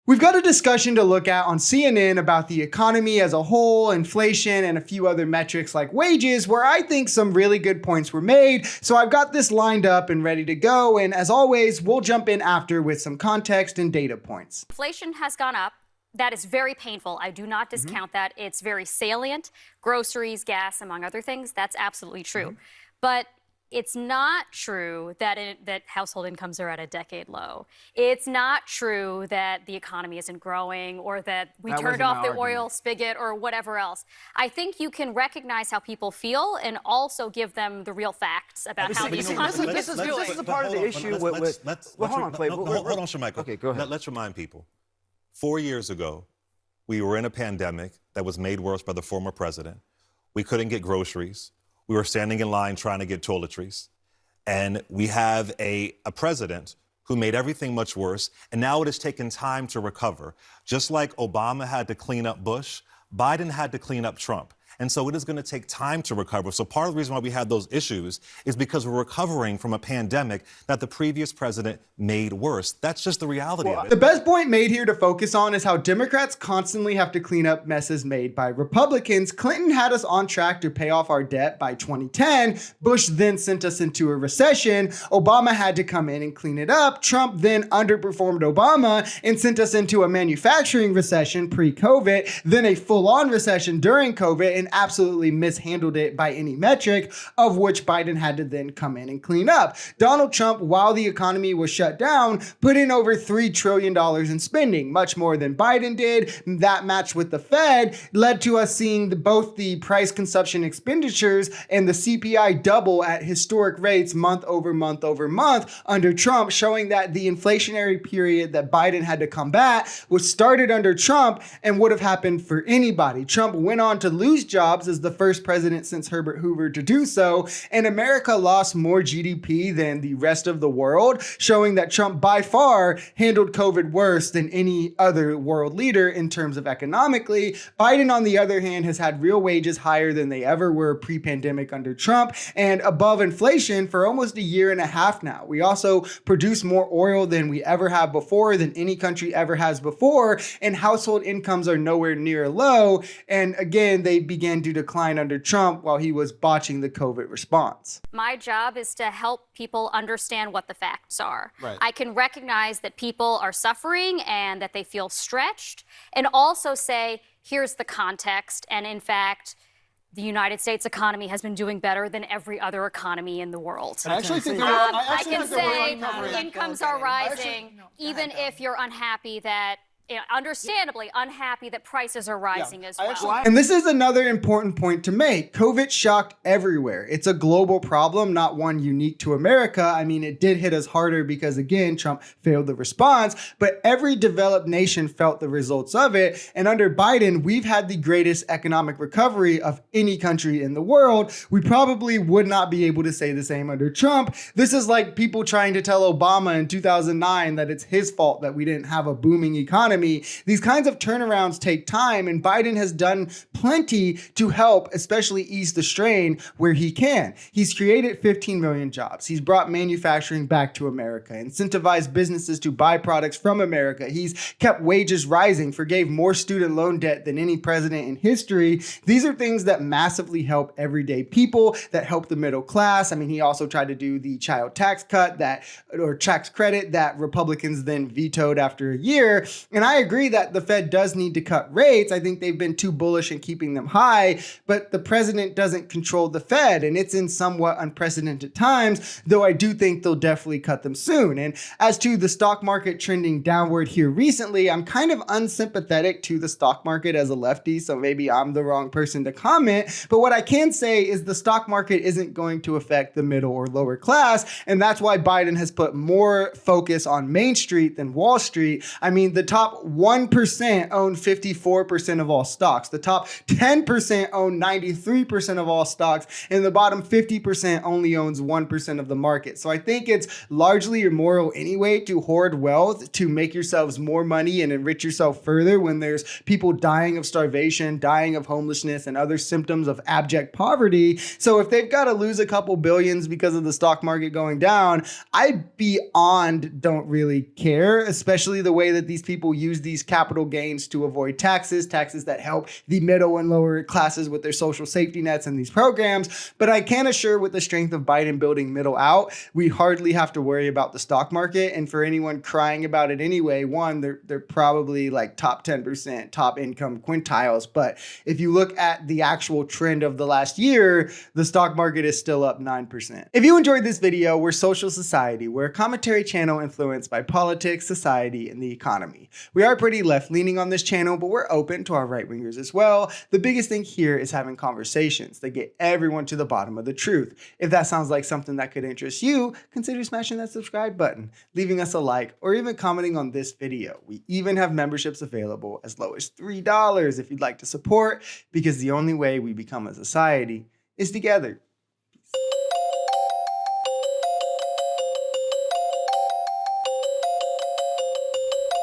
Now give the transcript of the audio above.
We've got a discussion to look at on CNN about the economy as a whole, inflation, and a few other metrics like wages, where I think some really good points were made. So I've got this lined up and ready to go. And as always, we'll jump in after with some context and data points. Inflation has gone up. That is very painful. I do not discount that. It's very salient. Groceries, gas, among other things, that's absolutely true. But it's not true that that household incomes are at a decade low. It's not true that the economy isn't growing or that we turned off the oil spigot or whatever else. I think you can recognize how people feel and also give them the real facts about how the economy This is a part of the issue with... Hold on, Shermichael. Okay, go ahead. Let's remind people. 4 years ago, we were in a pandemic that was made worse by the former president. We couldn't get groceries. We were standing in line trying to get toiletries. And we have a president who made everything much worse. And now it has taken time to recover. Just like Obama had to clean up Bush, Biden had to clean up Trump. And so it is going to take time to recover. So part of the reason why we had those issues is because we're recovering from a pandemic that the previous president made worse. That's just the reality of it. The best point made here to focus on is how Democrats constantly have to clean up messes made by Republicans. Clinton had us on track to pay off our debt by 2010. Bush then sent us into a recession. Obama had to come in and clean it up. Trump then underperformed Obama and sent us into a manufacturing recession pre-COVID, then a full-on recession during COVID, and absolutely mishandled it by any metric, of which Biden had to then come in and clean up. Donald Trump, while the economy was shut down, put in over $3 trillion in spending, much more than Biden did. That matched with the Fed led to us seeing both the price consumption expenditures and the CPI double at historic rates month over month over month under Trump, showing that the inflationary period that Biden had to combat was started under Trump and would have happened for anybody. Trump went on to lose jobs as the first president since Herbert Hoover to do so, and America lost more GDP than the rest of the world, showing that Trump by far handled COVID worse than any other world leader in terms of economically. Biden, on the other hand, has had real wages higher than they ever were pre-pandemic under Trump and above inflation for almost a year and a half now. We also produce more oil than we ever have before, than any country ever has before, and household incomes are nowhere near low. And again, they began to decline under Trump while he was botching the COVID response. My job is to help people understand what the facts are. Right. I can recognize that people are suffering and that they feel stretched, and also say, here's the context. And in fact, the United States economy has been doing better than every other economy in the world. I actually think I can say incomes are rising, even if you're unhappy that understandably unhappy that prices are rising as well. And this is another important point to make. COVID shocked everywhere. It's a global problem, not one unique to America. I mean, it did hit us harder because, again, Trump failed the response, but every developed nation felt the results of it. And under Biden, we've had the greatest economic recovery of any country in the world. We probably would not be able to say the same under Trump. This is like people trying to tell Obama in 2009 that it's his fault that we didn't have a booming economy. These kinds of turnarounds take time, and Biden has done plenty to help, especially ease the strain where he can. He's created 15 million jobs. He's brought manufacturing back to America, incentivized businesses to buy products from America. He's kept wages rising, forgave more student loan debt than any president in history. These are things that massively help everyday people, that help the middle class. I mean, he also tried to do the child tax cut or tax credit that Republicans then vetoed after a year. And I agree that the Fed does need to cut rates. I think they've been too bullish in keeping them high, but the president doesn't control the Fed, and it's in somewhat unprecedented times, though I do think they'll definitely cut them soon. And as to the stock market trending downward here recently, I'm kind of unsympathetic to the stock market as a lefty, so maybe I'm the wrong person to comment. But what I can say is the stock market isn't going to affect the middle or lower class, and that's why Biden has put more focus on Main Street than Wall Street. I mean, the top 1% own 54% of all stocks. The top 10% own 93% of all stocks, and the bottom 50% only owns 1% of the market. So I think it's largely immoral anyway to hoard wealth, to make yourselves more money and enrich yourself further when there's people dying of starvation, dying of homelessness, and other symptoms of abject poverty. So if they've got to lose a couple billions because of the stock market going down, I beyond don't really care, especially the way that these people use these capital gains to avoid taxes that help the middle and lower classes with their social safety nets and these programs. But I can assure with the strength of Biden building middle out, we hardly have to worry about the stock market. And for anyone crying about it anyway, one, they're probably like top 10%, top income quintiles. But if you look at the actual trend of the last year, the stock market is still up 9%. If you enjoyed this video, we're Social Society. We're a commentary channel influenced by politics, society, and the economy. We are pretty left-leaning on this channel, but we're open to our right-wingers as well. The biggest thing here is having conversations that get everyone to the bottom of the truth. If that sounds like something that could interest you, consider smashing that subscribe button, leaving us a like, or even commenting on this video. We even have memberships available as low as $3 if you'd like to support, because the only way we become a society is together.